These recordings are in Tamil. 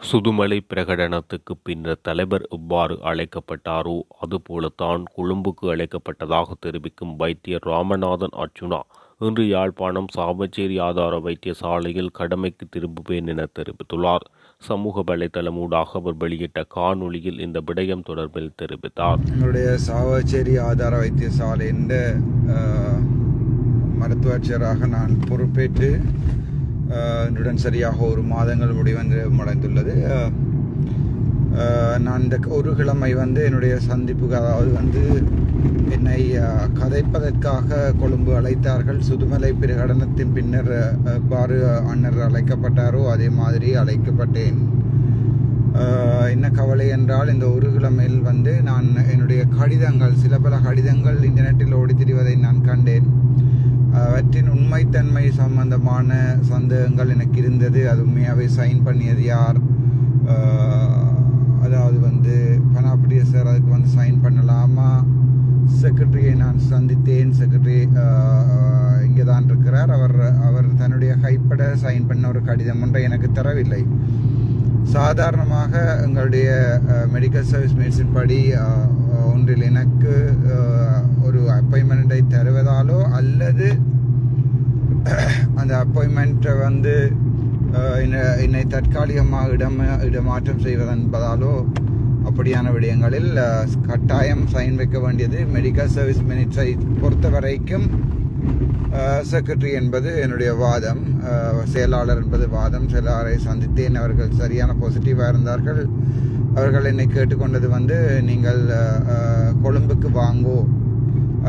சுதுமலை பிரகடனத்துக்கு பின்னர் தலைவர் எவ்வாறு அழைக்கப்பட்டாரோ அதுபோலத்தான் கொழும்புக்கு அழைக்கப்பட்டதாக தெரிவிக்கும் வைத்தியர் ராமநாதன் அர்ச்சுனா இன்று யாழ்ப்பாணம் சாவச்சேரி ஆதார வைத்தியசாலையில் கடமைக்கு திரும்புவேன் என தெரிவித்துள்ளார். சமூக வலைதளமூடாக அவர் வெளியிட்ட காணொளியில் இந்த விடயம் தொடர்பில் தெரிவித்தார். என்னுடைய சாவச்சேரி ஆதார வைத்தியசாலையின் மருத்துவச்சராக நான் பொறுப்பேற்று என்னுடன் சரியாக ஒரு மாதங்கள் முடிவடைந்துள்ளது. நான் இந்த ஒரு கிழமை என்னுடைய சந்திப்புக்கு, அதாவது என்னை கதைப்பதற்காக கொழும்பு அழைத்தார்கள். சுதுமலை பிரகடனத்தின் பின்னர் எவ்வாறு அண்ணர் அழைக்கப்பட்டாரோ அதே மாதிரி அழைக்கப்பட்டேன். என்ன கவலை என்றால், இந்த ஒரு கிழமையில் நான் என்னுடைய கடிதங்கள், சில பல கடிதங்கள் இன்டர்நெட்டில் ஓடி திரிவதை நான் கண்டேன். அவற்றின் உண்மைத்தன்மை சம்பந்தமான சந்தேகங்கள் எனக்கு இருந்தது. அது உண்மையாகவே சைன் பண்ணியது யார், அதாவது பனாபடிய சார் அதுக்கு சைன் பண்ணலாமா? செக்ரட்டரியை நான் சந்தித்தேன். செக்ரட்டரி இங்கே தான் இருக்கிறார். அவர் தன்னுடைய கைப்பட சைன் பண்ண ஒரு கடிதம் ஒன்றை எனக்கு தரவில்லை. சாதாரணமாக எங்களுடைய மெடிக்கல் சர்வீஸ் மெடிசின் படி ஒன்றில் எனக்கு ஒரு அப்பாயின்மெண்ட்டை தருவதாலோ அல்லது அந்த அப்பாயின்மெண்ட்டை என்னை தற்காலிகமாக இடமாற்றம் செய்வதென்பதாலோ அப்படியான விடயங்களில் கட்டாயம் சைன் வைக்க வேண்டியது மெடிக்கல் சர்வீஸ் மினிட்ஸை பொறுத்த வரைக்கும் செக்ரட்டரி என்பது என்னுடைய வாதம், செயலாளர் என்பது வாதம். செயலாளரை சந்தித்தேன். அவர்கள் சரியான பாசிட்டிவாக இருந்தார்கள். அவர்கள் என்னை கேட்டுக்கொண்டது நீங்கள் கொழும்புக்கு வாங்கோ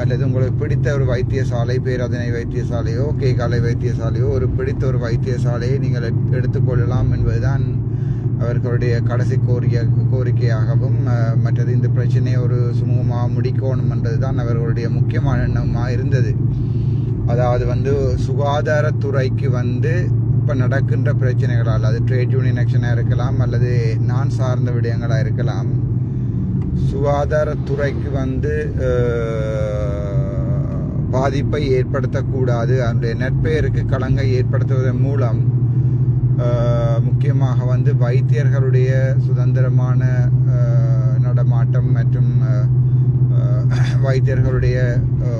அல்லது உங்களுக்கு பிடித்த ஒரு வைத்தியசாலை, பேராதனை வைத்தியசாலையோ கேகாலை வைத்தியசாலையோ, ஒரு பிடித்த ஒரு வைத்தியசாலையை நீங்கள் எடுத்துக்கொள்ளலாம் என்பதுதான் அவர்களுடைய கடைசி கோரிக்கையாகவும், மற்றது இந்த பிரச்சனையை ஒரு சுமூகமாக முடிக்கணும் என்பதுதான் அவர்களுடைய முக்கியமான எண்ணமாக இருந்தது. அதாவது சுகாதாரத்துறைக்கு இப்போ நடக்கின்ற பிரச்சனைகளால், அது ட்ரேட் யூனியன் ஆக்ஷனாக இருக்கலாம் அல்லது நான் சார்ந்த விடயங்களாக இருக்கலாம், சுகாதாரத்துறைக்கு பாதிப்பை ஏற்படுத்தக்கூடாது, அதனுடைய நற்பெயருக்கு களங்கை ஏற்படுத்துவதன் மூலம் முக்கியமாக வைத்தியர்களுடைய சுதந்திரமான நடமாட்டம் மற்றும் வைத்தியர்களுடைய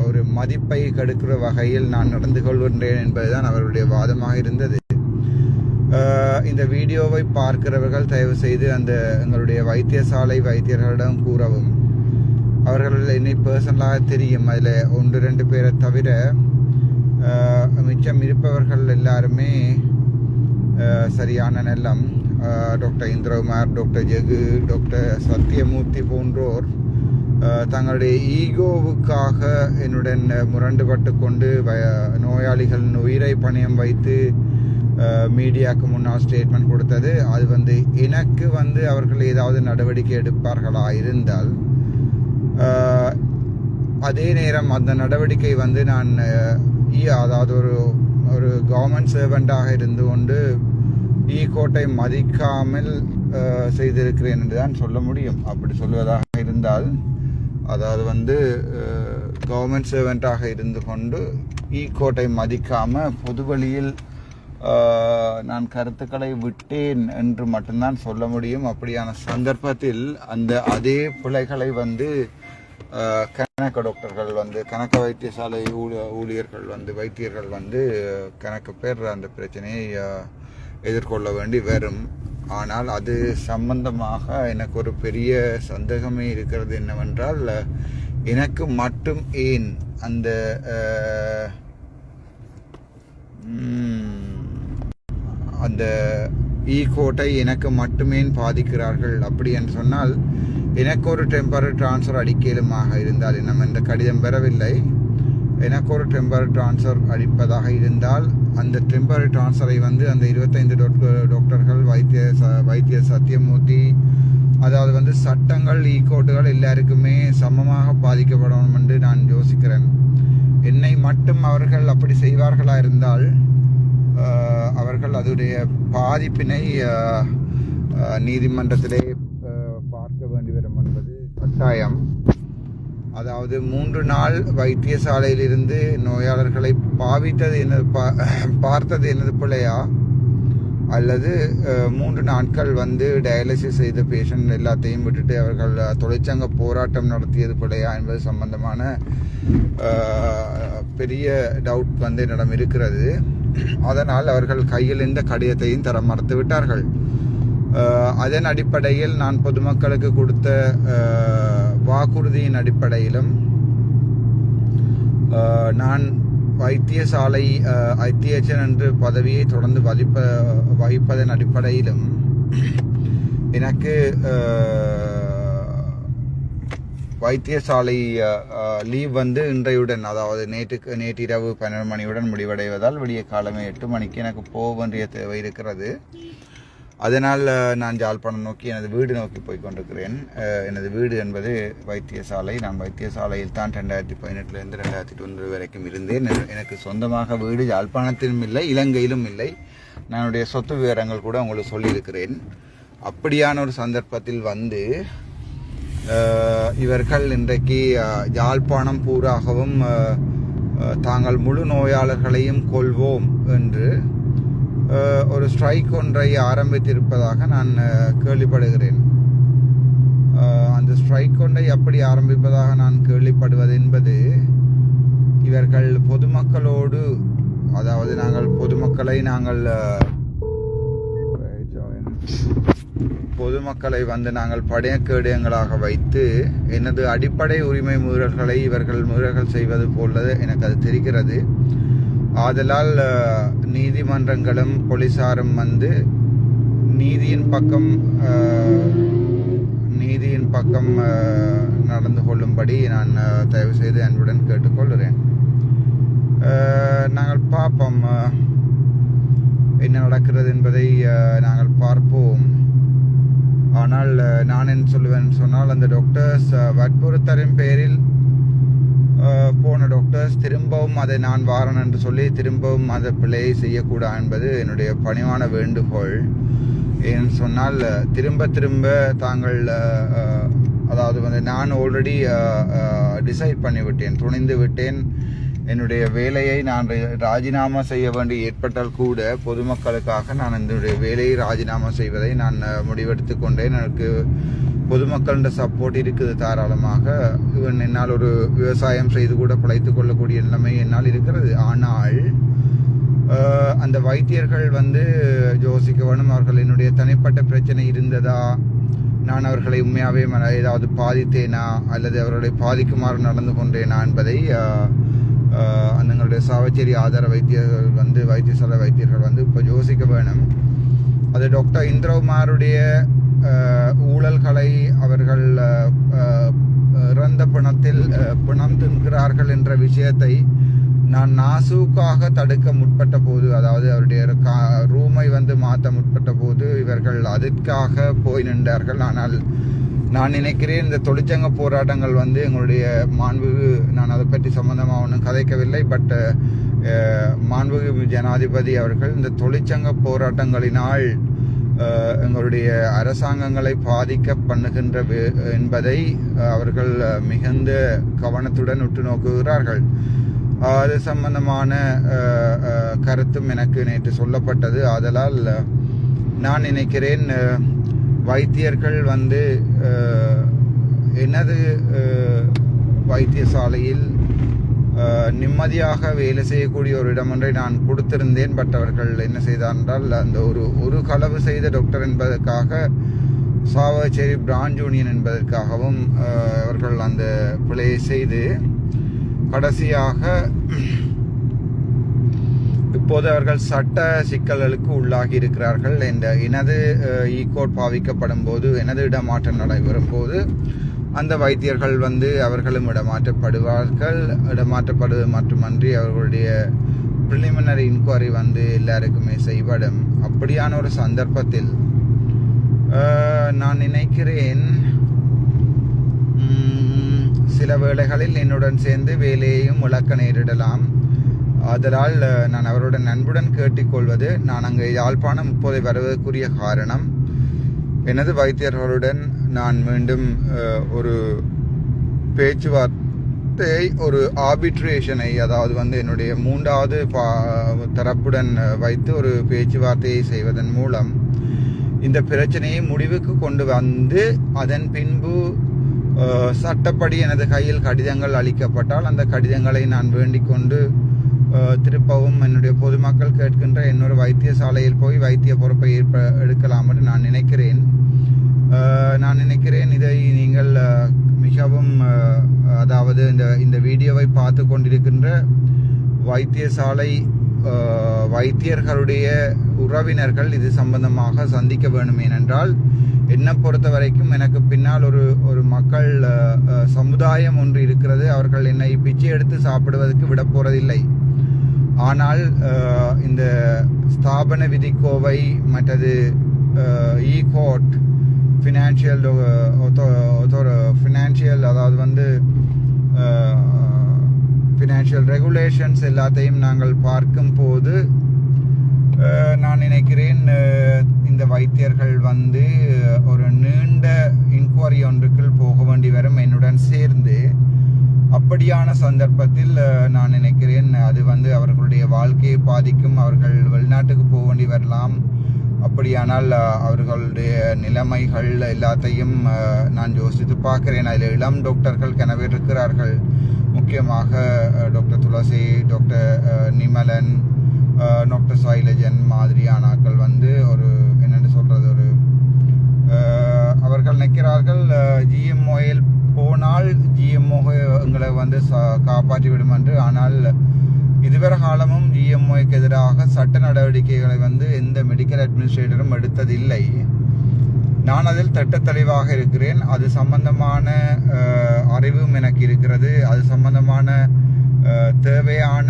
ஒரு மதிப்பை கெடுக்கிற வகையில் நான் நடந்து கொள்கின்றேன் என்பதுதான் அவருடைய வாதமாக இருந்தது. இந்த வீடியோவை பார்க்கிறவர்கள் தயவு செய்து எங்களுடைய வைத்தியசாலை வைத்தியர்களிடம் கூறவும். அவர்கள் என்னை பர்சனலாக தெரியும். அதில் 1-2 பேரை தவிர மிச்சம் இருப்பவர்கள் எல்லாருமே சரியான நல்லம். Doctor Indrakumar, doctor Jegu, doctor Sathyamoorthy போன்றோர் தங்களுடைய ஈகோவுக்காக என்னுடன் முரண்டுபட்டு கொண்டு நோயாளிகளின் உயிரை பணயம் வைத்து மீடியாவுக்கு முன்னால் ஸ்டேட்மெண்ட் கொடுத்தது. அது எனக்கு அவர்கள் ஏதாவது நடவடிக்கை எடுப்பார்களா இருந்தால், அதே நேரம் அந்த நடவடிக்கை நான் அதாவது ஒரு கவர்மெண்ட் சர்வெண்டாக இருந்து கொண்டு கோட்டை மதிக்காமல் செய்திருக்கிறேன் என்று தான் சொல்ல முடியும். அப்படி சொல்வதாக இருந்தால், அதாவது கவர்மெண்ட் சர்வெண்டாக இருந்து கொண்டு கோட்டை மதிக்காமல் பொதுவழியில் நான் கருத்துக்களை விட்டேன் என்று மட்டும்தான் சொல்ல முடியும். அப்படியான சந்தர்ப்பத்தில் அதே பிழைகளை கணக்க டாக்டர்கள் கணக்க வைத்தியசாலை ஊழியர்கள் வைத்தியர்கள் கணக்கு பேர் அந்த பிரச்சனையை எதிர்கொள்ள வேண்டி வரும். ஆனால் அது சம்பந்தமாக எனக்கு ஒரு பெரிய சந்தேகமே இருக்கிறது. என்னவென்றால், எனக்கு மட்டும் ஏன் அந்த கோட்டை எனக்கு மட்டுமே பாதிக்கிறார்கள். அப்படி என்று சொன்னால், எனக்கு ஒரு டெம்பரரி டிரான்ஸ்ஃபர் அடிக்கலுமாக இருந்தால், நம்ம இந்த கடிதம் பெறவில்லை, எனக்கு ஒரு டெம்பரரி டிரான்ஸ்ஃபர் அளிப்பதாக இருந்தால், அந்த டெம்பரரி டிரான்ஸ்ஃபரை அந்த 25 டாக்டர்கள், வைத்தியர் சத்யமூர்த்தி, அதாவது சட்டங்கள் கோட்டுகள் எல்லாருக்குமே சமமாக பாதிக்கப்படணும் என்று நான் யோசிக்கிறேன். என்னை மட்டும் அவர்கள் அப்படி செய்வார்களா இருந்தால், அவர்கள் அதனுடைய பாதிப்பினை நீதிமன்றத்திலே பார்க்க வேண்டி வரும் என்பது கட்டாயம். அதாவது 3 நாள் வைத்தியசாலையில் இருந்து நோயாளர்களை பார்த்தது என்னது பிள்ளையா, அல்லது 3 நாட்கள் வந்து டயாலிசிஸ் செய்த பேஷண்ட் எல்லாத்தையும் விட்டுட்டு அவர்கள் தொழிற்சங்க போராட்டம் நடத்தியது பிழையா என்பது சம்பந்தமான பெரிய டவுட் வந்து என்னிடம் இருக்கிறது. அதனால் அவர்கள் கையில் இந்த கடிதத்தையும் தர மறுத்து விட்டார்கள். அதன் அடிப்படையில் நான் பொதுமக்களுக்கு கொடுத்த வாக்குறுதியின் அடிப்படையிலும் நான் வைத்தியசாலை ஐத்தியச்சன் என்று பதவியை தொடர்ந்து வகிப்பதன் அடிப்படையிலும் எனக்கு வைத்தியசாலை லீவ் வந்து இன்றையுடன், அதாவது நேற்றிரவு 12 மணியுடன் முடிவடைவதால் விடிய காலமே 8 மணிக்கு எனக்கு போக வேண்டிய தேவை இருக்கிறது. அதனால் நான் யாழ்ப்பாணம் நோக்கி எனது வீடு நோக்கி போய் கொண்டிருக்கிறேன். எனது வீடு என்பது வைத்தியசாலை. நான் வைத்தியசாலையில் தான் 2018 2019 வரைக்கும் இருந்தேன். எனக்கு சொந்தமாக வீடு யாழ்ப்பாணத்திலும் இல்லை, இலங்கையிலும் இல்லை. என்னுடைய சொத்து விவரங்கள் கூட உங்களுக்கு சொல்லியிருக்கிறேன். அப்படியான ஒரு சந்தர்ப்பத்தில் வந்து இவர்கள் இன்றைக்கு யாழ்ப்பாணம் பூராகவும் தாங்கள் முழு நோயாளர்களையும் கொள்வோம் என்று ஒரு ஸ்ட்ரைக் ஒன்றை ஆரம்பித்திருப்பதாக நான் கேள்விப்படுகிறேன். அந்த ஸ்ட்ரைக் ஒன்றை எப்படி ஆரம்பிப்பதாக நான் கேள்விப்படுவது என்பது, இவர்கள் பொதுமக்களோடு, அதாவது பொதுமக்களை வந்து நாங்கள் படையக்கேடயங்களாக வைத்து எனது அடிப்படை உரிமை மீறல்களை இவர்கள் மீறல்கள் செய்வது போல எனக்கு அது தெரிகிறது. ஆதலால் நீதிமன்றங்களும் போலீசாரும் வந்து நீதியின் பக்கம் நடந்து கொள்ளும்படி நான் தயவு செய்து அன்புடன் கேட்டுக்கொள்கிறேன். நாங்கள் பார்ப்போம் என்ன நடக்கிறது என்பதை நாங்கள் பார்ப்போம். ஆனால் நான் என்ன சொல்லுவேன் சொன்னால், அந்த டாக்டர்ஸ் வற்புறுத்தலின் பேரில் போன டாக்டர்ஸ் திரும்பவும் அதை நான் வாரன் என்று சொல்லி திரும்பவும் அதை பிழையை செய்யக்கூடாது என்பது என்னுடைய பணிவான வேண்டுகோள். ஏன்னு சொன்னால், திரும்ப தாங்கள், அதாவது வந்து நான் ஆல்ரெடி டிசைட் பண்ணிவிட்டேன், துணிந்து விட்டேன். என்னுடைய வேலையை நான் ராஜினாமா செய்ய வேண்டி ஏற்பட்டால் கூட பொதுமக்களுக்காக நான் என்னுடைய வேலையை ராஜினாமா செய்வதை நான் முடிவெடுத்து கொண்டேன். எனக்கு பொதுமக்களோட சப்போர்ட் இருக்குது தாராளமாக. இவன் என்னால் ஒரு விவசாயம் செய்து கூட பிழைத்துக் கொள்ளக்கூடிய நிலைமை என்னால் இருக்கிறது. ஆனால் அந்த வைத்தியர்கள் வந்து யோசிக்க வேணும், அவர்கள் என்னுடைய தனிப்பட்ட பிரச்சனை இருந்ததா, நான் அவர்களை உண்மையாகவே ஏதாவது பாதித்தேனா அல்லது அவர்களை பாதிக்குமாறு நடந்து கொண்டேனா என்பதை எங்களுடைய சாவச்சேரி ஆதார வைத்தியர்கள் வந்து வைத்தியசாலை வைத்தியர்கள் வந்து இப்போ யோசிக்க வேணும். அது டாக்டர் இந்திரகுமாருடைய ஊழல்களை அவர்கள் இறந்த பிணம் தின்கிறார்கள் என்ற விஷயத்தை நான் நாசூக்காக தடுக்க முற்பட்ட போது, அதாவது அவருடைய ரூமை வந்து மாற்ற முற்பட்ட போது இவர்கள் அதற்காக போய் நின்றார்கள். ஆனால் நான் நினைக்கிறேன் இந்த தொழிற்சங்க போராட்டங்கள் வந்து எங்களுடைய மாண்புகு, நான் அதை பற்றி சம்பந்தமாக ஒன்றும் கதைக்கவில்லை, பட் மாண்புகு ஜனாதிபதி அவர்கள் இந்த தொழிற்சங்க போராட்டங்களினால் எங்களுடைய அரசாங்கங்களை பாதிக்க பண்ணுகின்ற என்பதை அவர்கள் மிகுந்த கவனத்துடன் உற்று நோக்குகிறார்கள். அது சம்பந்தமான கருத்தும் எனக்கு நேற்று சொல்லப்பட்டது. ஆதலால் நான் நினைக்கிறேன் வைத்தியர்கள் வந்து எனது வைத்தியசாலையில் நிம்மதியாக வேலை செய்யக்கூடிய ஒரு இடம் ஒன்றை நான் கொடுத்திருந்தேன். பட் அவர்கள் என்ன செய்தார் என்றால், அந்த ஒரு களவு செய்த டாக்டர் என்பதற்காக, சாவச்சேரி பிரான்ச் யூனியன் என்பதற்காகவும் அவர்கள் அந்த பிழையை செய்து கடைசியாக இப்போது அவர்கள் சட்ட சிக்கல்களுக்கு உள்ளாகி இருக்கிறார்கள். எனது ஈகோட் பாவிக்கப்படும் போது, எனது இடமாற்றம் நடைபெறும் போது அந்த வைத்தியர்கள் வந்து அவர்களும் இடமாற்றப்படுவார்கள். இடமாற்றப்படுவது மட்டுமன்றி அவர்களுடைய ப்ரிலிமினரி இன்கொயரி வந்து எல்லாருக்குமே செய்யப்படும். அப்படியான ஒரு சந்தர்ப்பத்தில் நான் நினைக்கிறேன் சில வேளைகளில் என்னுடன் சேர்ந்து வேலையையும் இழக்க நேரிடலாம். அதனால் நான் அவருடன் அன்புடன் கேட்டுக்கொள்வது, நான் அங்கே யாழ்ப்பாணம் இப்போதை வருவதற்குரிய காரணம், எனது வைத்தியர்களுடன் நான் மீண்டும் ஒரு வார்த்தை ஒரு ஆர்பிட்ரேஷனை, அதாவது என்னுடைய மூன்றாவது தரப்புடன் வைத்து ஒரு பேச்சுவார்த்தையை செய்வதன் மூலம் இந்த பிரச்சனையை முடிவுக்கு கொண்டு வந்து அதன் பின்பு சட்டப்படி எனது கையில் கடிதங்கள் அளிக்கப்பட்டால் அந்த கடிதங்களை நான் வேண்டிக் கொண்டு திருப்பவும் என்னுடைய பொதுமக்கள் கேட்கின்ற இன்னொரு வைத்தியசாலையில் போய் வைத்திய பொறுப்பை எடுக்கலாம் என்று நான் நினைக்கிறேன். இதை நீங்கள் மிகவும் அதாவது இந்த வீடியோவை பார்த்து கொண்டிருக்கின்ற வைத்தியசாலை வைத்தியர்களுடைய உறவினர்கள் இது சம்பந்தமாக சந்திக்க வேண்டும். ஏனென்றால் என்னை பொறுத்த வரைக்கும் எனக்கு பின்னால் ஒரு மக்கள் சமுதாயம் ஒன்று இருக்கிறது. அவர்கள் என்னை பிச்சை எடுத்து சாப்பிடுவதற்கு விட போறதில்லை. ஆனால் இந்த ஸ்தாபன விதிக்கோவை மற்றது கோர்ட் ஃபினான்ஷியல் அதாவது ஃபினான்ஷியல் ரெகுலேஷன்ஸ் எல்லாத்தையும் நாங்கள் பார்க்கும் போது நான் நினைக்கிறேன் இந்த வைத்தியர்கள் ஒரு நீண்ட இன்குவரி ஒன்றுக்குள் போக வேண்டி வரும் என்னுடன் சேர்ந்து. அப்படியான சந்தர்ப்பத்தில் நான் நினைக்கிறேன் அது அவர்களுடைய வாழ்க்கையை பாதிக்கும். அவர்கள் வெளிநாட்டுக்கு போக வேண்டி வரலாம். அப்படியானால் அவர்களுடைய நிலைமைகள் எல்லாத்தையும் நான் யோசித்து பார்க்கிறேன். அதில் இளம் டாக்டர்கள் கனவே இருக்கிறார்கள். முக்கியமாக டாக்டர் துளசி, டாக்டர் நிமலன், டாக்டர் சைலஜன் மாதிரியானாக்கள் ஒரு என்னென்னு சொல்றது அவர்கள் நிற்கிறார்கள். ஜிஎம்ஓயில் போனால் ஜிஎம்ஓ எங்களை காப்பாற்றி விடும் என்று. ஆனால் இதுவரை காலமும் ஜிஎம்ஓக்கு எதிராக சட்ட நடவடிக்கைகளை எந்த மெடிக்கல் அட்மினிஸ்ட்ரேட்டரும் எடுத்ததில்லை. நான் அதில் தெளிவாக இருக்கிறேன். அது சம்பந்தமான அறிவும் எனக்கு இருக்கிறது. அது சம்பந்தமான தேவையான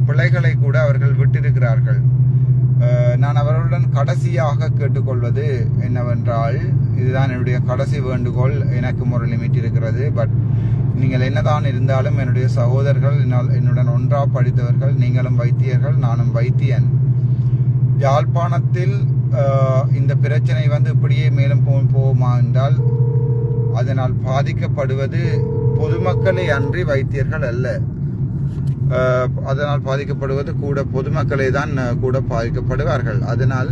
பிழைகளை கூட அவர்கள் விட்டிருக்கிறார்கள். நான் அவர்களுடன் கடைசியாக கேட்டுக்கொள்வது என்னவென்றால், இதுதான் என்னுடைய கடைசி வேண்டுகோள். எனக்கும் ஒரு லிமிட் இருக்கிறது. பட் நீங்கள் என்னதான் இருந்தாலும் என்னுடைய சகோதரர்கள், என்னுடன் ஒன்றா படித்தவர்கள், நீங்களும் வைத்தியர்கள், நானும் வைத்தியன். யாழ்ப்பாணத்தில் இந்த பிரச்சனை இப்படியே மேலும் போகுமா என்றால் அதனால் பாதிக்கப்படுவது பொதுமக்களே அன்றி வைத்தியர்கள் அல்ல. அதனால் பாதிக்கப்படுவது கூட பொதுமக்களே தான் கூட பாதிக்கப்படுவார்கள். அதனால்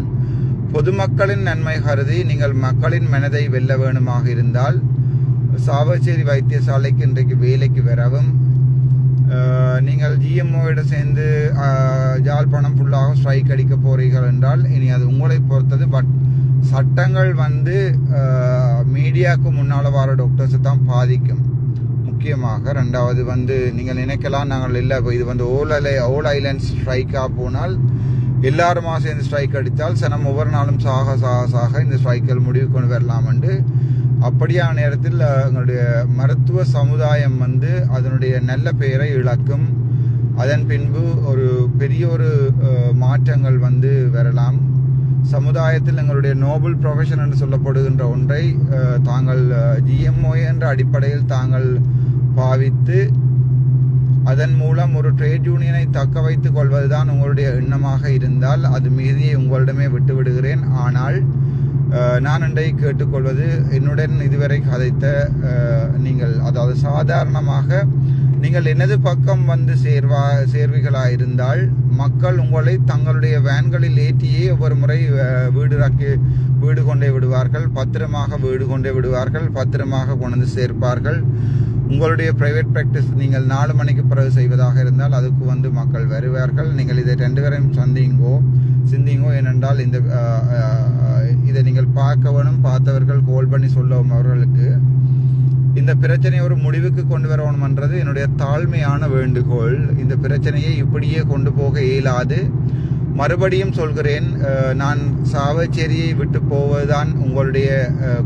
பொதுமக்களின் நன்மை கருதி நீங்கள் மக்களின் மனதை வெல்ல வேணுமாக இருந்தால் சாவச்சேரி வைத்தியசாலைக்கு இன்றைக்கு வேலைக்கு வரவும், நீங்கள் ஜிஎம்ஓட சேர்ந்து யாழ்ப்பாணம் ஃபுல்லாக ஸ்ட்ரைக் அடிக்க போறீர்கள் என்றால் இனி அது உங்களை பொறுத்தது. பட் சட்டங்கள் மீடியாவுக்கு முன்னால் வர டாக்டர்ஸை தான் பாதிக்கும். முக்கியமாக ரெண்டாவது நீங்கள் நினைக்கலாம் நாங்கள் இல்லை இது ஓல் ஐலண்ட்ஸ் ஸ்ட்ரைக்காக போனால் எல்லாருமா சேர்ந்து ஸ்ட்ரைக் அடித்தால் சனம் ஒவ்வொரு நாளும் சாக இந்த ஸ்ட்ரைக்கில் முடிவு கொண்டு வரலாம் என்று. அப்படியான நேரத்தில் எங்களுடைய மருத்துவ சமுதாயம் அதனுடைய நல்ல பெயரை இழக்கும். அதன் பின்பு ஒரு பெரிய மாற்றங்கள் வரலாம். சமுதாயத்தில் எங்களுடைய நோபல் ப்ரொஃபஷன் என்று சொல்லப்படுகின்ற ஒன்றை தாங்கள் ஜிஎம்ஓ என்ற அடிப்படையில் தாங்கள் பாவித்து அதன் மூலம் ஒரு ட்ரேட் யூனியனை தக்க வைத்துக் கொள்வதுதான் உங்களுடைய எண்ணமாக இருந்தால் அது மீதியை உங்களிடமே விட்டு விடுகிறேன். ஆனால் நான் இன்றைக்கு கேட்டுக்கொள்வது, என்னுடன் இதுவரை கதைத்த நீங்கள், அதாவது சாதாரணமாக நீங்கள் எனது பக்கம் சேர்விகளாயிருந்தால் மக்கள் உங்களை தங்களுடைய வேன்களில் ஏற்றியே ஒவ்வொரு முறை வீடு கொண்டே விடுவார்கள், பத்திரமாக வீடு கொண்டே விடுவார்கள், பத்திரமாக கொண்டு சேர்ப்பார்கள். உங்களுடைய பிரைவேட் பிராக்டிஸ் நீங்கள் 4 மணிக்கு பிறகு செய்வதாக இருந்தால் அதுக்கு மக்கள் வருவார்கள். நீங்கள் இதை 2 பேரையும் சிந்திங்கோ. ஏனென்றால் இதை நீங்கள் பார்க்க வேணும். பார்த்தவர்கள் கோல் பண்ணி சொல்லவும் அவர்களுக்கு இந்த பிரச்சனையை ஒரு முடிவுக்கு கொண்டு வரணும்ன்றது என்னுடைய தாழ்மையான வேண்டுகோள். இந்த பிரச்சனையை இப்படியே கொண்டு போக இயலாது. மறுபடியும் சொல்கிறேன், நான் சாவச்சேரியை விட்டு போவதுதான் உங்களுடைய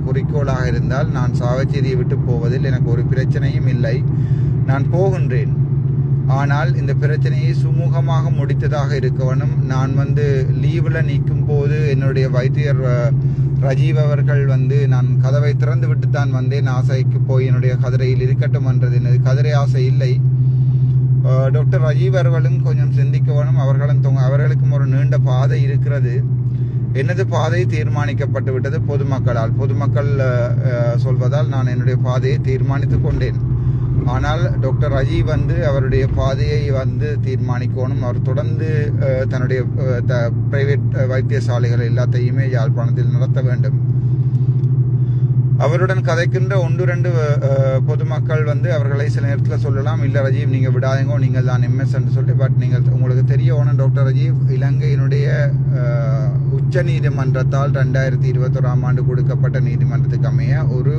குறிக்கோளாக இருந்தால் நான் சாவச்சேரியை விட்டு போவதில் எனக்கு ஒரு பிரச்சனையும் இல்லை. நான் போகின்றேன். ஆனால் இந்த பிரச்சனையை சுமூகமாக முடித்ததாக இருக்க வேணும். நான் லீவில் நிற்கும் போது என்னுடைய வைத்தியர் ரஜீவ் அவர்கள் நான் கதவை திறந்து விட்டு தான் வந்தேன். ஆசைக்கு போய் என்னுடைய கதிரையில் இருக்கட்டும் என்றது எனது கதிரை ஆசை இல்லை. டாக்டர் ரஜீவ் அவர்களும் கொஞ்சம் சிந்திக்க வேணும். அவர்களுக்கும் ஒரு நீண்ட பாதை இருக்கிறது. எனது பாதை தீர்மானிக்கப்பட்டு விட்டது பொதுமக்கள் சொல்வதால் நான் என்னுடைய பாதையை தீர்மானித்து கொண்டேன். ஆனால் டாக்டர் ரஜீவ் வந்து அவருடைய பாதையை வந்து தீர்மானிக்கணும். அவர் தொடர்ந்து தன்னுடைய பிரைவேட் வைத்தியசாலைகள் எல்லாத்தையுமே யாழ்ப்பாணத்தில் நடத்த வேண்டும். அவருடன் கதைக்கின்ற 1-2 பொதுமக்கள் வந்து அவர்களை சில நேரத்தில் சொல்லலாம், இல்லை ரஜீவ் நீங்கள் விடாதீங்க, நீங்கள் தான் எம்எஸ் என்று சொல்லி. பட் நீங்கள் உங்களுக்கு தெரியணும், டாக்டர் ரஜீவ் இலங்கையினுடைய உச்ச நீதிமன்றத்தால் 2021ஆம் ஆண்டு கொடுக்கப்பட்ட நீதிமன்றத்துக்கு அமைய ஒரு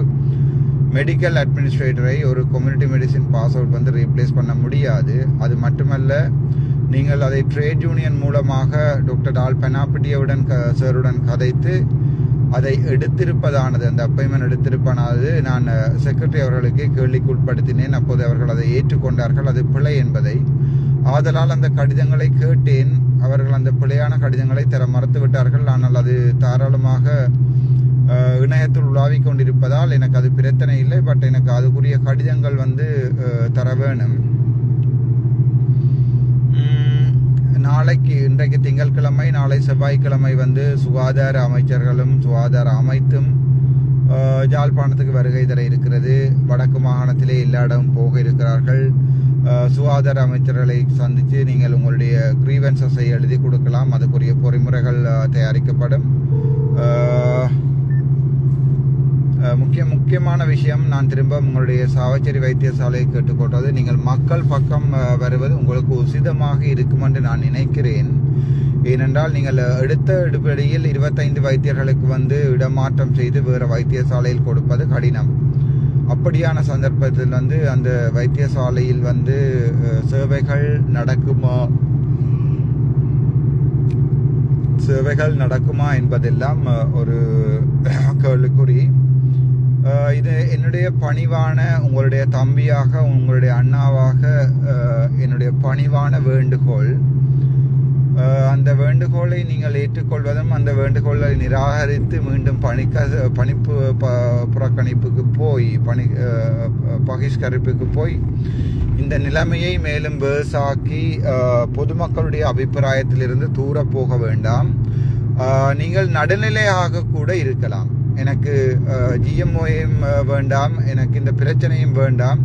மெடிக்கல் அட்மினிஸ்ட்ரேட்டரை ஒரு கம்யூனிட்டி மெடிசின் பாஸ் அவுட் வந்து ரீப்ளேஸ் பண்ண முடியாது. அது மட்டுமல்ல, நீங்கள் அதை ட்ரேட் யூனியன் மூலமாக டாக்டர் டால் பெனாபிட்டியவுடன் சாருடன் கதைத்து அதை எடுத்திருப்பதானது, அந்த அப்பாயின்மெண்ட் எடுத்திருப்பதானது நான் செக்ரட்டரி அவர்களுக்கு கேள்விக்கு உட்படுத்தினேன். அப்போது அவர்கள் அதை ஏற்றுக்கொண்டார்கள், அது பிழை என்பதை. ஆதலால் அந்த கடிதங்களை கேட்டேன். அவர்கள் அந்த பிழையான கடிதங்களை தர மறுத்து விட்டார்கள். ஆனால் அது தாராளமாக இணையத்தில் உலாவிக் கொண்டிருப்பதால் எனக்கு அது பிரச்சனை இல்லை. பட் எனக்கு அதுக்குரிய கடிதங்கள் வந்து தர வேணும். இன்றைக்கு திங்கட்கிழமை, நாளை செவ்வாய்க்கிழமை வந்து சுகாதார அமைச்சர்களும் சுகாதார அமைத்தும் யாழ்ப்பாணத்துக்கு வருகை தர இருக்கிறது. வடக்கு மாகாணத்திலே எல்லா இடமும் போக இருக்கிறார்கள். சுகாதார அமைச்சர்களை சந்தித்து நீங்கள் உங்களுடைய கிரீவன்சஸை எழுதி கொடுக்கலாம். அதுக்குரிய பொறிமுறைகள் தயாரிக்கப்படும். முக்கியமான விஷயம், நான் திரும்ப உங்களுடைய சாவச்சேரி வைத்தியசாலையை கேட்டுக்கொண்டது, நீங்கள் மக்கள் பக்கம் வருவது உங்களுக்கு உசிதமாக இருக்கும் என்று நான் நினைக்கிறேன். ஏனென்றால் நீங்கள் எடுத்த எடுப்படியில் 25 வைத்தியர்களுக்கு வந்து இடமாற்றம் செய்து வேறு வைத்தியசாலையில் கொடுப்பது கடினம். அப்படியான சந்தர்ப்பத்தில் வந்து அந்த வைத்தியசாலையில் வந்து சேவைகள் நடக்குமா என்பதெல்லாம் ஒரு கேள்விக்குறி. இது என்னுடைய பணிவான, உங்களுடைய தம்பியாக, உங்களுடைய அண்ணாவாக என்னுடைய பணிவான வேண்டுகோள். அந்த வேண்டுகோளை நீங்கள் ஏற்றுக்கொள்வதும் அந்த வேண்டுகோளை நிராகரித்து மீண்டும் பணிப்பு புறக்கணிப்புக்கு போய் பகிஷ்கரிப்புக்கு போய் இந்த நிலைமையை மேலும் வேசாக்கி பொதுமக்களுடைய அபிப்பிராயத்திலிருந்து தூர போக வேண்டாம். நீங்கள் நடுநிலையாக கூட இருக்கலாம். எனக்கு ஜிஎம்ஓயும் வேண்டாம், எனக்கு இந்த பிரச்சனையும் வேண்டாம்.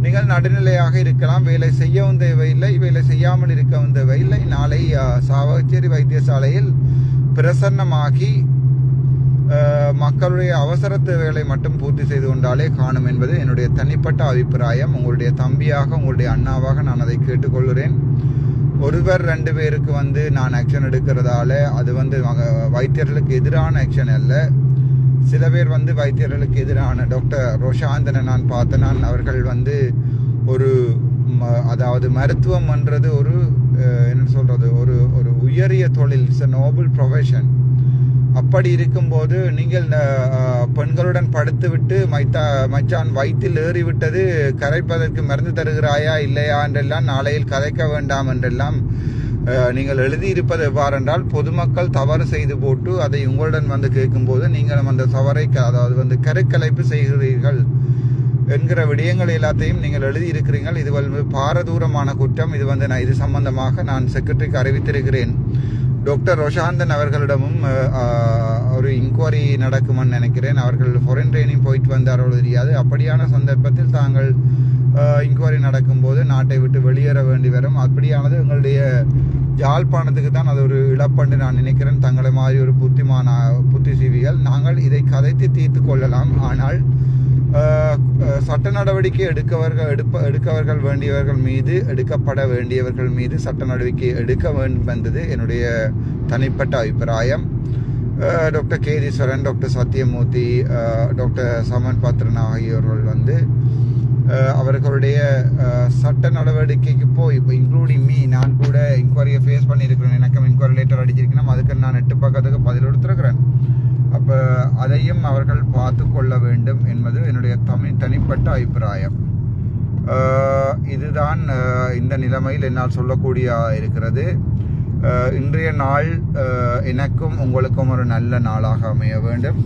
நீங்கள் நடுநிலையாக இருக்கலாம். வேலை செய்யவும் தேவையில்லை, வேலை செய்யாமல் இருக்கவும் தேவையில்லை. நாளை சாவச்சேரி வைத்தியசாலையில் பிரசன்னமாகி மக்களுடைய அவசர தேவைகளை மட்டும் பூர்த்தி செய்து கொண்டாலே காணும் என்பது என்னுடைய தனிப்பட்ட அபிப்பிராயம். உங்களுடைய தம்பியாக, உங்களுடைய அண்ணாவாக நான் அதை கேட்டுக்கொள்கிறேன். ஒருவர் 2 பேருக்கு வந்து நான் ஆக்ஷன் எடுக்கிறதால அது வந்து வைத்தியர்களுக்கு எதிரான ஆக்ஷன் அல்ல. சில பேர் வந்து வைத்தியர்களுக்கு எதிரான, டாக்டர் ரோஷாந்தனை நான் பார்த்தேன். அவர்கள் வந்து அதாவது மருத்துவம் என்றது ஒரு என்ன சொல்றது, ஒரு உயரிய தொழில், இட்ஸ் a noble profession. அப்படி இருக்கும்போது நீங்கள் பெண்களுடன் படுத்து விட்டு மச்சான் வயிற்றில் ஏறிவிட்டது, கரைப்பதற்கு மருந்து தருகிறாயா இல்லையா என்றெல்லாம் நாளையில் கதைக்க வேண்டாம் என்றெல்லாம் நீங்கள் எழுதியிருப்பது எவ்வாறென்றால், பொதுமக்கள் தவறு செய்து போட்டு அதை உங்களுடன் வந்து கேட்கும்போது நீங்கள் அந்த தவறை, அதாவது வந்து கருக்கலைப்பு செய்கிறீர்கள் என்கிற விடயங்கள் எல்லாத்தையும் நீங்கள் எழுதியிருக்கிறீர்கள். இது வந்து பாரதூரமான குற்றம். இது வந்து இது சம்பந்தமாக நான் செக்ரட்டரிக்கு அறிவித்திருக்கிறேன். டாக்டர் ரோஷாந்தன் அவர்களிடமும் ஒரு இன்கொயரி நடக்குமென்னு நினைக்கிறேன். அவர்கள் ஃபாரின் ட்ரைனிங் போயிட்டு வந்தாரோ தெரியாது. அப்படியான சந்தர்ப்பத்தில் தாங்கள் இன்கொயரி நடக்கும்போது நாட்டை விட்டு வெளியேற வேண்டி வரும். அப்படியானது எங்களுடைய யாழ்ப்பாணத்துக்கு தான் அது ஒரு இழப்பண்டு நான் நினைக்கிறேன். தங்களை மாதிரி ஒரு புத்திஜீவிகள் நாங்கள் இதை கதைத்து தீர்த்து கொள்ளலாம். ஆனால் சட்ட நடவடிக்கை எடுக்கவர்கள் வேண்டியவர்கள் மீது, எடுக்கப்பட வேண்டியவர்கள் மீது சட்ட நடவடிக்கை எடுக்க வேண்டும் என்பது என்னுடைய தனிப்பட்ட அபிப்பிராயம். Doctor Ketheeswaran, doctor Sathyamoorthy, doctor Saman Pathirana ஆகியோர்கள் வந்து அவர்களுடைய சட்ட நடவடிக்கைக்கு போய், இப்போ இன்க்ளூடிங் மீ, நான் கூட இன்கொயரியை ஃபேஸ் பண்ணியிருக்கிறேன். எனக்கும் இன்கொயரி லெட்டர் அடிச்சிருக்கேன். அதுக்கு நான் 8 பக்கத்துக்கு பதில் கொடுத்துருக்கிறேன். அப்போ அதையும் அவர்கள் பார்த்து கொள்ள வேண்டும் என்பது என்னுடைய தனிப்பட்ட அபிப்பிராயம். இதுதான் இந்த நிலைமையில் என்னால் சொல்லக்கூடிய இருக்கிறது. இன்றைய நாள் எனக்கும் உங்களுக்கும் ஒரு நல்ல நாளாக அமைய வேண்டும்.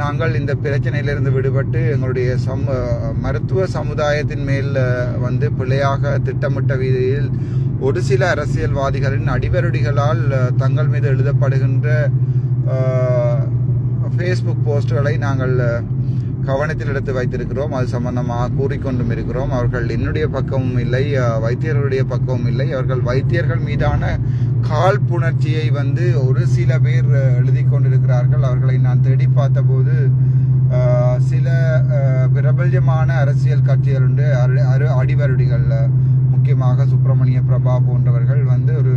நாங்கள் இந்த பிரச்சனையிலிருந்து விடுபட்டு எங்களுடைய மருத்துவ சமுதாயத்தின் மேல் வந்து பிழையாக திட்டமிட்ட வீதியில் ஒரு சில அரசியல்வாதிகளின் அடிவருடிகளால் தங்கள் மீது எழுதப்படுகின்ற ஃபேஸ்புக் போஸ்டுகளை நாங்கள் கவனத்தில் எடுத்து வைத்திருக்கிறோம். அது சம்பந்தமாக கூறிக்கொண்டும் இருக்கிறோம். அவர்கள் என்னுடைய பக்கமும் இல்லை, வைத்தியர்களுடைய பக்கமும் இல்லை. அவர்கள் வைத்தியர்கள் மீதான காழ்ப்புணர்ச்சியை ஒரு சில பேர் எழுதி கொண்டிருக்கிறார்கள். அவர்களை நான் தேடி பார்த்தபோது சில பிரபல்யமான அரசியல் கட்சிகள் உண்டு, அடிவருடிகள், முக்கியமாக சுப்பிரமணிய பிரபா போன்றவர்கள் ஒரு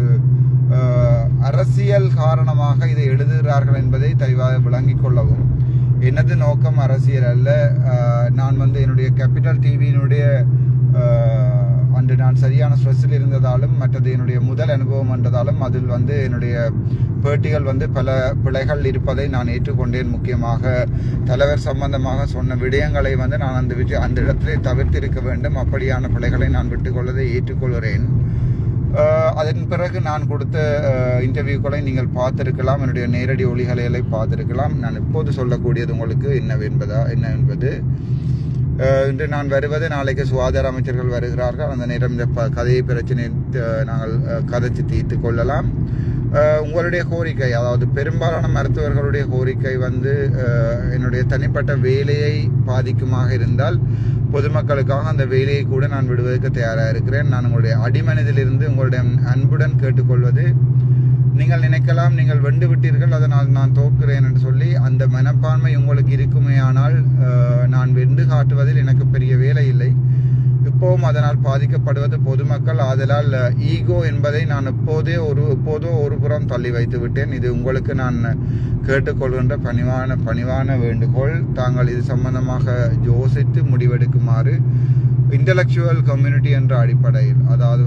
அரசியல் காரணமாக இதை எழுதுகிறார்கள் என்பதை தெளிவாக விளங்கிக் கொள்ளவும். எனது நோக்கம் அரசியல் அல்ல. நான் என்னுடைய கேபிட்டல் டிவியினுடைய அன்று நான் சரியான ஸ்ட்ரெஸ்ஸில் இருந்ததாலும் மற்றது என்னுடைய முதல் அனுபவம் என்றதாலும் அதில் என்னுடைய பேட்டிகள் பல பிழைகள் இருப்பதை நான் ஏற்றுக்கொண்டேன். முக்கியமாக தலைவர் சம்பந்தமாக சொன்ன விடயங்களை நான் அந்த இடத்திலே தவிர்த்திருக்க வேண்டும். அப்படியான பிழைகளை நான் விட்டுக்கொள்வதை ஏற்றுக்கொள்கிறேன். அதன் பிறகு நான் கொடுத்த இன்டர்வியூக்களை நீங்கள் பார்த்திருக்கலாம், என்னுடைய நேரடி ஒளிகளை பார்த்திருக்கலாம். நான் இப்போது சொல்லக்கூடியது உங்களுக்கு என்ன என்பது இன்று நான் வருவது, நாளைக்கு சுகாதார அமைச்சர்கள் வருகிறார்கள். அந்த நேரம் இந்த கதையை பிரச்சனை நாங்கள் கதைச்சு தீர்த்து கொள்ளலாம். உங்களுடைய கோரிக்கை, அதாவது பெரும்பாலான மருத்துவர்களுடைய கோரிக்கை என்னுடைய தனிப்பட்ட வேலையை பாதிக்குமாக இருந்தால் பொதுமக்களுக்காக அந்த வேலையை கூட நான் விடுவதற்கு தயாராக இருக்கிறேன். நான் உங்களுடைய அடிமனதிலிருந்து உங்களுடைய அன்புடன் கேட்டுக்கொள்வது, நீங்கள் நினைக்கலாம் நீங்கள் வென்று விட்டீர்கள் அதனால் நான் தோற்கிறேன் என்று சொல்லி, அந்த மனப்பான்மை உங்களுக்கு இருக்குமே ஆனால் நான் வென்று காட்டுவதில் எனக்கு பெரிய வேலை இல்லை. இப்போவும் அதனால் பாதிக்கப்படுவது பொதுமக்கள். ஆதலால் ஈகோ என்பதை நான் எப்போதோ ஒரு புறம் தள்ளி வைத்து விட்டேன். இது உங்களுக்கு நான் கேட்டுக்கொள்கின்ற பணிவான வேண்டுகோள். தாங்கள் இது சம்பந்தமாக யோசித்து முடிவெடுக்குமாறு இன்டலெக்சுவல் கம்யூனிட்டி என்ற அடிப்படையில், அதாவது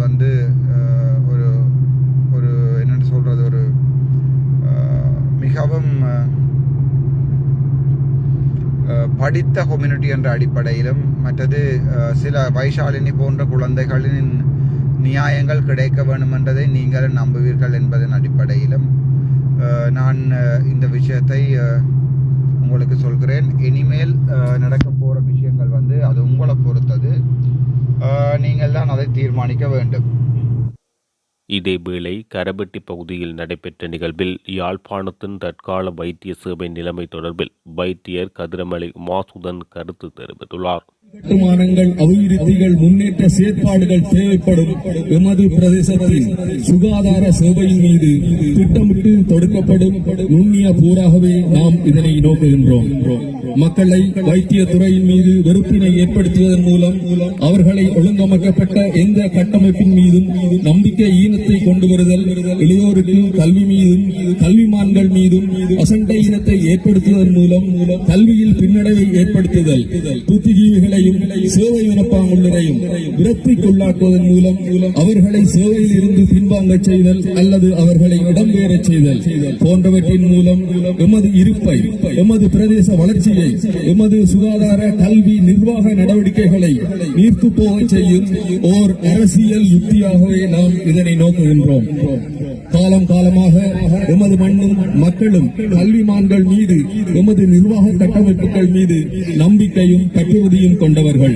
ஒரு என்னென்னு சொல்றது, ஒரு மிகவும் படித்த கம்யூனிட்டி என்ற அடிப்படையிலும், மற்றது சில வைஷாலினி போன்ற குழந்தைகளின் நியாயங்கள் கிடைக்க வேண்டும் என்றதை நீங்கள் நம்புவீர்கள் என்பதன் அடிப்படையிலும் நான் இந்த விஷயத்தை உங்களுக்கு சொல்கிறேன். இனிமேல் நடக்க போகிற விஷயங்கள் அது உங்களை பொறுத்தது. நீங்கள் தான் அதை தீர்மானிக்க வேண்டும். இதேவேளை கரபெட்டி பகுதியில் நடைபெற்ற நிகழ்வில் யாழ்ப்பாணத்தின் தற்கால வைத்திய சேவை நிலைமை தொடர்பில் வைத்தியர் கதிரமலை உமாசுதன் கருத்து தெரிவித்துள்ளார். கட்டுமானங்கள், அபிவிருத்திகள், முன்னேற்ற செயற்பாடுகள் தேவைப்படும் எமது பிரதேசத்தில் சுகாதார சேவையின் மீது திட்டமிட்டு தொடுக்கப்படும் நுண்ணிய போராகவே நாம் இதனை நோக்குகின்றோம். மக்களை வைத்திய துறையின் மீது வெறுப்பினை ஏற்படுத்துவதன் மூலம் அவர்களை ஒழுங்கமைக்கப்பட்ட எந்த கட்டமைப்பின் மீதும் நம்பிக்கை ஈனத்தை கொண்டு வருதல், இளையோருக்கு கல்வி மீதும் கல்விமான்கள் மீதும் அசண்டை ஈனத்தை ஏற்படுத்துவதன் மூலம் கல்வியில் பின்னடைவை ஏற்படுத்துதல், புத்திஜீவிகளை சேவை மனப்பாங்குள்ளரையும் விரக்திக்குள்ளாக்குவதன் மூலம் அவர்களை சேவையில் இருந்து பின்வாங்க செய்தல் அல்லது அவர்களை இடம்பெயரச் செய்தல் போன்றவற்றின் மூலம் எமது இருப்பை, எமது பிரதேச வளர்ச்சியை, எமது சுகாதார கல்வி நிர்வாக நடவடிக்கைகளை நீர்த்து போக செய்யும் ஓர் அரசியல் யுக்தியாகவே நாம் இதனை நோக்குகின்றோம். காலம் காலமாக எமது மண்ணும் மக்களும் கல்விமான்கள் மீது, எமது நிர்வாக கட்டமைப்புகள் மீது நம்பிக்கையும் பற்றுறுதியும் கொண்டவர்கள்.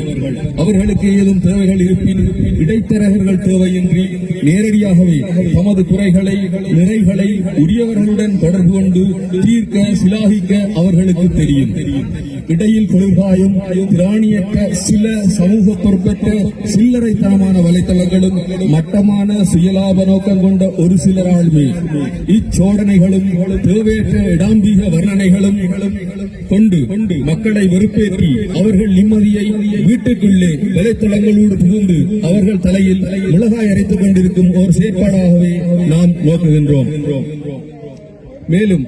அவர்களுக்கு ஏதும் தேவைகள் இருப்பின் இடைத்தரகர்கள் தேவையின்றி நேரடியாகவே தமது குறைகளை, நிறைகளை உரியவர்களுடன் தொடர்பு கொண்டு தீர்க்க, சிலாகிக்க அவர்களுக்கு தெரியும். இடையில் குளிர்காயும் திராணியற்ற சில சமூக பொறுப்பற்ற சில்லறைத்தனமான வலைத்தளங்களும் மட்டமான சுயலாப நோக்கம் கொண்ட ஒரு சிலராலுமே இச்சோதனைகளும் தேவையற்ற இடாம்பீக வர்ணனைகளும் கொண்டு மக்களை வெறுப்பேற்றி அவர்கள் நிம்மதியை வீட்டுக்குள்ளே வலைத்தளங்களோடு புகுந்து அவர்கள் தலையில் மிளகாய் அரைத்துக் கொண்டிருக்கும் ஒரு செயற்பாடாகவே நாம் நோக்குகின்றோம். மேலும்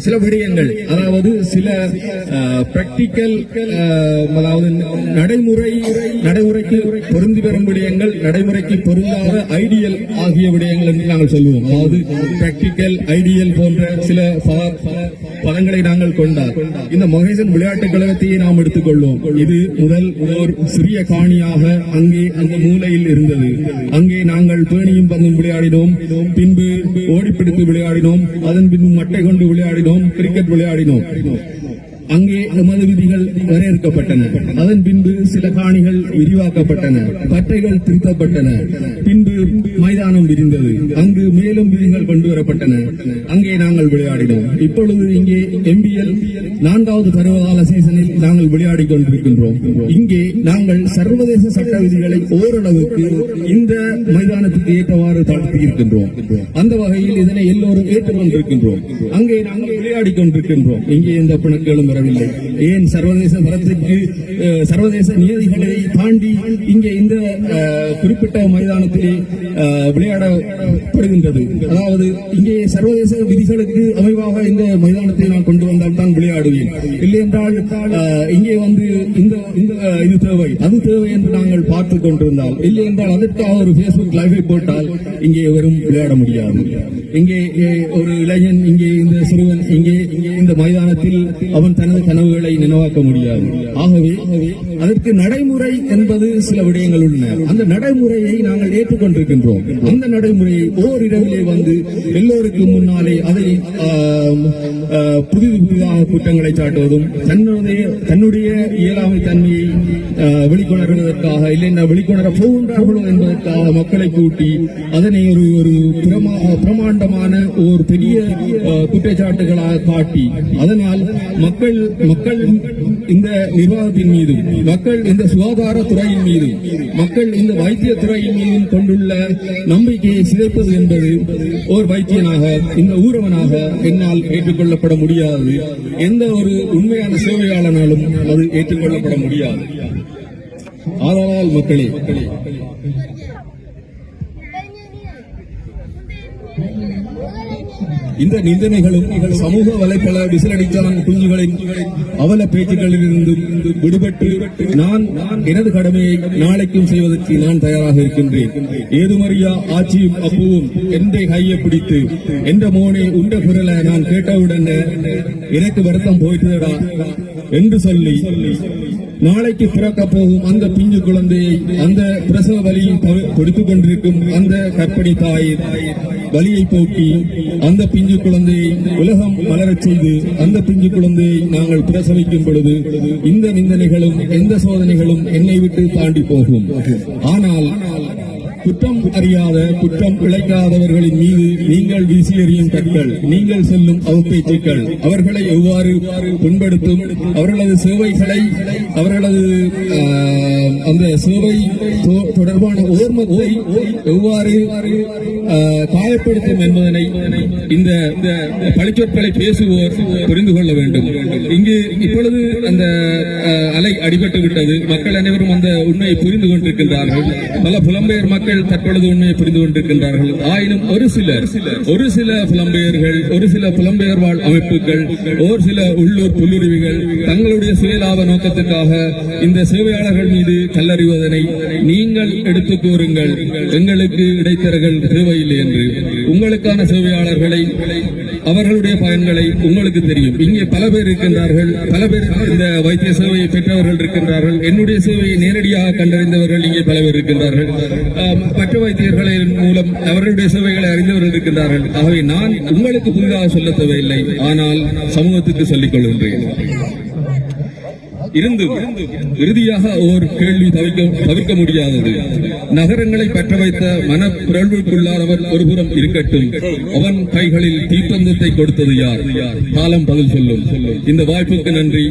சில விடயங்கள், அதாவது சில பிராக்டிக்கல், அதாவது நடைமுறைக்கு பொருந்தி வரும் விடயங்கள், நடைமுறைக்கு பொருந்தாத ஐடியல் ஆகிய விடயங்கள் என்று நாங்கள் சொல்லுவோம். அதாவது பிராக்டிக்கல், ஐடியல் போன்ற சில பதங்களை நாங்கள் கொண்டால் இந்த மகேசன் விளையாட்டுக் கழகத்தையே நாம் எடுத்துக்கொள்வோம். இது முதல் ஒரு சிறிய காணியாக அங்கே அந்த மூலையில் இருந்தது. அங்கே நாங்கள் பேணியும் பந்தும் விளையாடினோம், பின்பு ஓடிப்பிடித்து விளையாடினோம், அதன் பின்பு மட்டை கொண்டு விளையாடினோம், கிரிக்கெட் விளையாடினோம். அங்கே எமது விதிகள் வரையறுக்கப்பட்டன. அதன் பின்பு சில காணிகள் விரிவாக்கப்பட்டன, பட்டைகள் திருத்தப்பட்டன. பின்பு மைதானம் விரிந்தது. அங்கு மேலும் விதிகள் கொண்டு வரப்பட்டன. அங்கே நாங்கள் விளையாடினோம். இப்பொழுது இங்கே MBL 4வது பருவகால சீசனில் நாங்கள் விளையாடி கொண்டிருக்கின்றோம். இங்கே நாங்கள் சர்வதேச சட்ட விதிகளை ஓரளவுக்கு இந்த மைதானத்துக்கு ஏற்றவாறு தாழ்த்தி இருக்கின்றோம். அந்த வகையில் இதனை எல்லோரும் ஏற்றுக்கொண்டிருக்கின்றோம். அங்கே நாங்கள் விளையாடி கொண்டிருக்கின்றோம். இங்கே எந்த பிணக்குகளும் வரவில்லை. ஏன் சர்வதேச தரத்திற்கு சர்வதேச நியதிகளை தாண்டி இங்கே இந்த குறிப்பிட்ட மைதானத்திலே விளையாடப்படுகின்றது. அதாவது இங்கே சர்வதேச விதிகளுக்கு அமைவாக இந்த மைதானத்தை நான் கொண்டு வந்தால் தான் விளையாடுவேன். இல்லை என்றால் இங்கே வந்து இந்த இது தேவை அது தேவை என்று நாங்கள் பார்த்துக் கொண்டிருந்தால், இல்லை என்றால் அதற்காக ஒரு Facebook லைவை போட்டால் இங்கே வரும் விளையாட முடியாது. இங்கே ஒரு இளைஞன், இங்கே இந்த சிறுவன் இங்கே இந்த மைதானத்தில் அவன் தனது கனவுகளை நினைவாக்க முடியாது. ஆகவே அதற்கு நடைமுறை என்பது சில விடயங்கள் உள்ளன. அந்த நடைமுறையை நாங்கள் ஏற்றுக்கொண்டிருக்கின்றோம். அந்த நடைமுறையை ஓரிரவிலே வந்து எல்லோருக்கும் முன்னாலே அதை புதிதாக குற்றங்களை சாட்டுவதும் தன்னுடைய இயலாமை தன்மையை வெளிக்கொணர்வதற்காக, இல்லை வெளிக்கொணர போகின்றார்களோ என்பதற்காக மக்களை கூட்டி அதனை ஒரு பிரமாண்டமான ஒரு பெரிய குற்றச்சாட்டுகளாக காட்டி, அதனால் மக்கள் இந்த நிர்வாகத்தின் மீதும், மக்கள் இந்த சுகாதாரத்துறையின் மீதும், மக்கள் இந்த வைத்திய துறையின் மீதும் கொண்டுள்ள நம்பிக்கையை சிதைப்பது என்பது ஒரு வைத்தியனாக, இந்த ஊரவனாக என்னால் ஏற்றுக்கொள்ளப்பட முடியாது. எந்த ஒரு உண்மையான சேவையாளனாலும் அது ஏற்றுக்கொள்ளப்பட முடியாது. ஆதலால் மக்களே, இந்த நிந்தனைகளும் சமூக வலைப்பல விசிலடிச்சான் குஞ்சுகளின் அவல பேச்சுக்களில் இருந்தும் விடுபட்டு நான் எனது கடமையை நாளைக்கும் செய்வதற்கு நான் தயாராக இருக்கின்றேன். ஏதுமறியா ஆட்சியும் அப்புவும் எந்த கையை பிடித்து எந்த மோனே உண்ட குரலை நான் கேட்டவுடன் எனக்கு வருத்தம் போயிட்டுடா என்று சொல்லி நாளைக்கு பிறக்க போகும் அந்த பிஞ்சு குழந்தையை, அந்த பிரசவ வலியை கொடுத்துக் கொண்டிருக்கும் அந்த கற்பனை தாயின் வலியை போக்கி அந்த பிஞ்சு குழந்தையை உலகம் மலரச் செய்து அந்த பிஞ்சு குழந்தையை நாங்கள் பிரசவிக்கும் பொழுது இந்த நிந்தனைகளும் எந்த சோதனைகளும் என்னை விட்டு தாண்டி போகும். ஆனால் குற்றம் அறியாத, குற்றம் இழைக்காதவர்களின் மீது நீங்கள் வீசி எறியும் கற்கள், நீங்கள் சொல்லும் அவப்பேச்சுக்கள் அவர்களை எவ்வாறு புண்படுத்தும், அவர்களது சேவைகளை, அவர்களது அந்த சேவை தொடர்பான ஓர்மத்தை எவ்வாறு காயப்படுத்தும் என்பதனை இந்த பழிச்சொற்களை பேசுவோர் புரிந்து கொள்ள வேண்டும். இங்கு இப்பொழுது அந்த அலை அடிபட்டு விட்டது. மக்கள் அனைவரும் அந்த உண்மையை புரிந்து கொண்டிருக்கின்றார்கள். பல புலம்பெயர் மக்கள் தற்பொழுது உண்மையை புரிந்து கொண்டிருக்கின்றார்கள். ஆயினும் ஒரு சில புலம்பெயர்கள், ஒரு சில புலம்பெயர் வாழ் அமைப்புகள், ஒரு சில உள்ளூர் புல்லுருவிகள் தங்களுடைய சுயலாப நோக்கத்துக்காக இந்த சேவையாளர்கள் மீது கல்லறிவதனை நீங்கள் எடுத்துக் கூறுங்கள். எங்களுக்கு இடைத்தரகர்கள் தேவையில்லை என்று. உங்களுக்கான சேவையாளர்களை, அவர்களுடைய பயன்களை உங்களுக்கு தெரியும். இங்கே பல பேர் இருக்கின்றார்கள், பல பேர் இந்த வைத்திய சேவையை பெற்றவர்கள் இருக்கின்றார்கள். என்னுடைய சேவையை நேரடியாக கண்டறிந்தவர்கள் இங்கே பல பேர் இருக்கின்றார்கள். மற்ற வைத்தியர்களின் மூலம் அவர்களுடைய சேவைகளை அறிந்தவர்கள் இருக்கின்றார்கள். ஆகவே நான் உங்களுக்கு புதிதாக சொல்ல தேவையில்லை, ஆனால் சமூகத்துக்கு சொல்லிக் கொள்கின்றேன். இறுதியாக ஒரு கேள்வி தவிர்க்க முடியாதது. நகரங்களை பற்ற வைத்த மனப்பிறழ்வுக்குள்ளானவர் ஒருபுறம் இருக்கட்டும், அவன் கைகளில் தீப்பந்தத்தை கொடுத்தது யார்? காலம் பதில் சொல்லும். இந்த வாய்ப்புக்கு நன்றி.